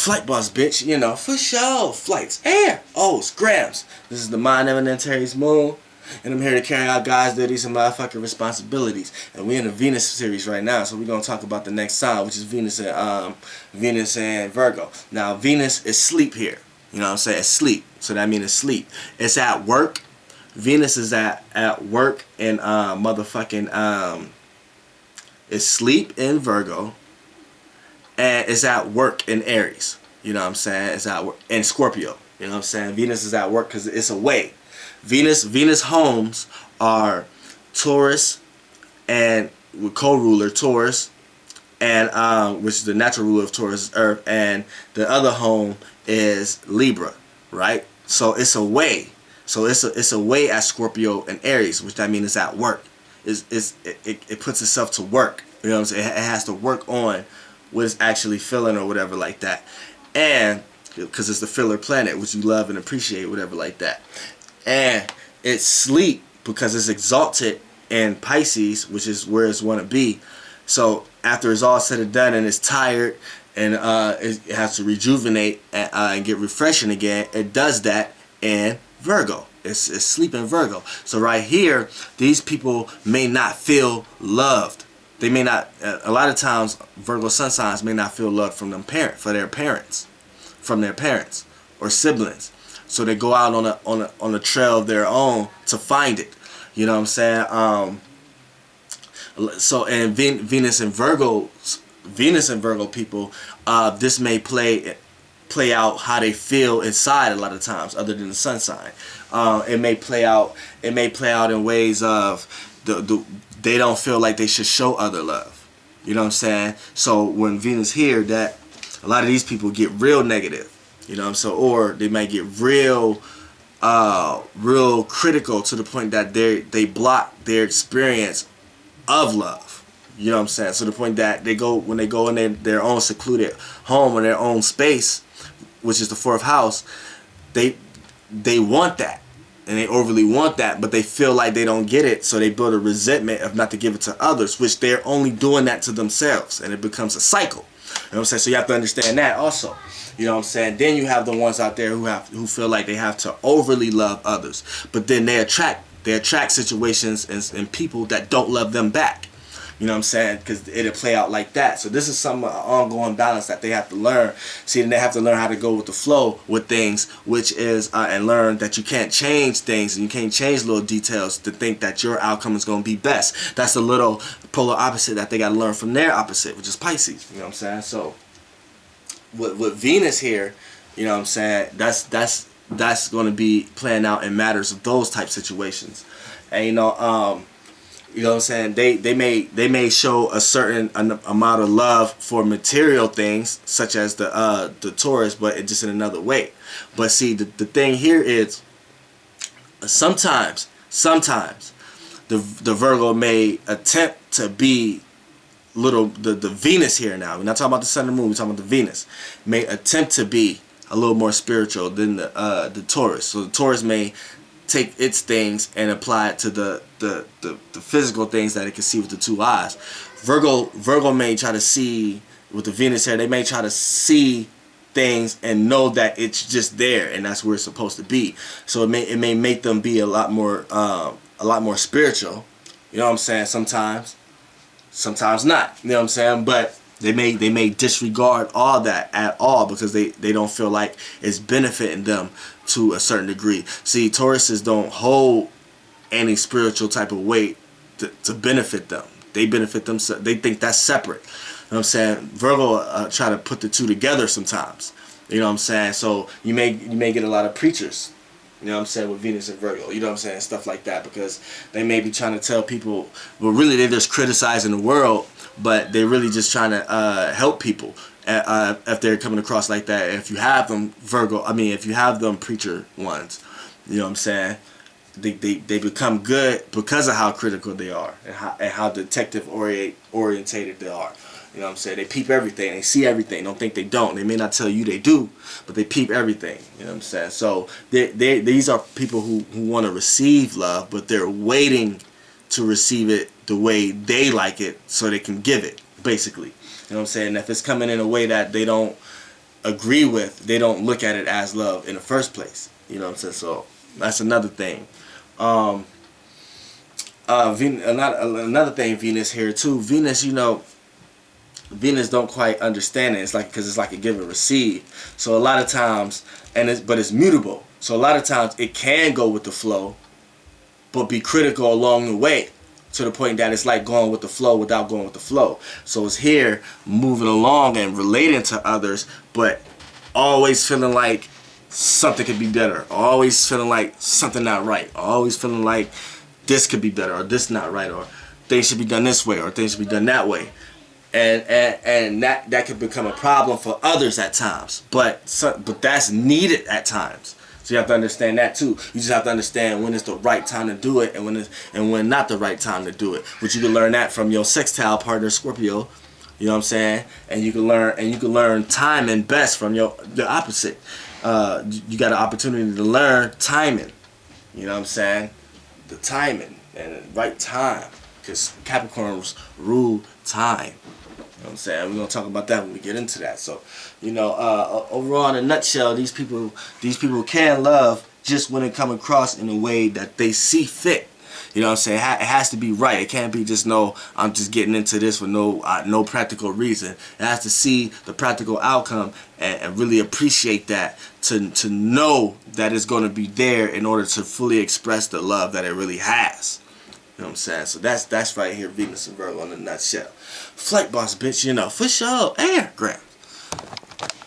flight boss, bitch, you know, for sure. Flights, air, O's, grams. This is the mind eminent Terry's moon. And I'm here to carry out God's duties and motherfucking responsibilities. And we're in the Venus series right now, so we're gonna talk about the next sign, which is Venus and Virgo. Now Venus is sleep here. You know what I'm saying? It's sleep. So that means it's sleep. It's at work. Venus is at work and it's sleep in Virgo. And it's at work in Aries. You know what I'm saying? It's at work in Scorpio. You know what I'm saying? Venus is at work because it's away. Venus homes are Taurus and with co-ruler Taurus, and which is the natural ruler of Taurus, Earth, and the other home is Libra, right? So it's away. So it's away at Scorpio and Aries, which that means it's at work. It puts itself to work. You know what I'm saying? It has to work on what it's actually feeling or whatever like that, and because it's the filler planet, which you love and appreciate, whatever like that. And it's sleep because it's exalted in Pisces, which is where it's want to be. So after it's all said and done and it's tired and it has to rejuvenate and get refreshing again, it does that in Virgo. It's sleep in Virgo. So right here, these people may not feel loved. They may not. A lot of times, Virgo sun signs may not feel love from their parents or siblings. So they go out on a trail of their own to find it. You know what I'm saying? So and Venus and Virgo people, this may play out how they feel inside a lot of times, other than the sun sign. It may play out in ways of they don't feel like they should show other love. You know what I'm saying? So when Venus here, that a lot of these people get real negative. You know what I'm saying? Or they might get real critical to the point that they block their experience of love. You know what I'm saying? So the point that when they go in their own secluded home or their own space, which is the fourth house, they want that. And they overly want that, but they feel like they don't get it, so they build a resentment of not to give it to others, which they're only doing that to themselves, and it becomes a cycle. You know what I'm saying? So you have to understand that also. You know what I'm saying? Then you have the ones out there who feel like they have to overly love others, but then they attract situations and people that don't love them back. You know what I'm saying? Because it'll play out like that. So this is some ongoing balance that they have to learn. See, and they have to learn how to go with the flow with things, which is and learn that you can't change things and you can't change little details to think that your outcome is going to be best. That's a little polar opposite that they got to learn from their opposite, which is Pisces. You know what I'm saying? So with Venus here, you know what I'm saying? That's going to be playing out in matters of those type situations, and you know what I'm saying? They may show a certain amount of love for material things, such as the Taurus, but it just in another way. But see, the thing here is sometimes the Virgo may attempt to be the Venus here now. We're not talking about the sun and moon. We're talking about the Venus. May attempt to be a little more spiritual than the Taurus. So the Taurus may take its things and apply it to the physical things that it can see with the two eyes. Virgo may try to see with the Venus here. They may try to see things and know that it's just there and that's where it's supposed to be. So it may make them be a lot more spiritual. You know what I'm saying? Sometimes not. You know what I'm saying? But they may disregard all that at all because they don't feel like it's benefiting them to a certain degree. See, Tauruses don't hold any spiritual type of weight to benefit them. They benefit themselves. They think that's separate. You know what I'm saying? Virgo try to put the two together sometimes. You know what I'm saying? So you may get a lot of preachers. You know what I'm saying, with Venus and Virgo, you know what I'm saying, stuff like that, because they may be trying to tell people, well, really they're just criticizing the world, but they're really just trying to help people if they're coming across like that. If you have them if you have them preacher ones, you know what I'm saying, they become good because of how critical they are and how detective orientated they are. You know what I'm saying? They peep everything. They see everything. Don't think they don't. They may not tell you they do, but they peep everything. You know what I'm saying? So these are people who want to receive love, but they're waiting to receive it the way they like it so they can give it, basically. You know what I'm saying? If it's coming in a way that they don't agree with, they don't look at it as love in the first place. You know what I'm saying? So that's another thing. Another thing, Venus here too. Venus, you know, Venus don't quite understand it. It's like, because it's like a give and receive. So a lot of times, but it's mutable. So a lot of times it can go with the flow, but be critical along the way, to the point that it's like going with the flow without going with the flow. So it's here moving along and relating to others, but always feeling like something could be better. Always feeling like something not right. Always feeling like this could be better, or this not right, or things should be done this way, or things should be done that way. And that could become a problem for others at times. But that's needed at times. So you have to understand that too. You just have to understand when it's the right time to do it, and when not the right time to do it. Which you can learn that from your sextile partner Scorpio. You know what I'm saying? And you can learn timing best from the opposite. You got an opportunity to learn timing. You know what I'm saying? The timing and the right time, because Capricorns rule time. You know what I'm saying? We're gonna talk about that when we get into that. So, you know, overall, in a nutshell, these people can love just when it come across in a way that they see fit. You know what I'm saying? It has to be right. It can't be just, no, I'm just getting into this for no practical reason. It has to see the practical outcome and really appreciate that, to know that it's going to be there in order to fully express the love that it really has. You know what I'm saying? So that's right here, Venus and Virgo in a nutshell. Flight boss, bitch, you know, for sure. Airgram.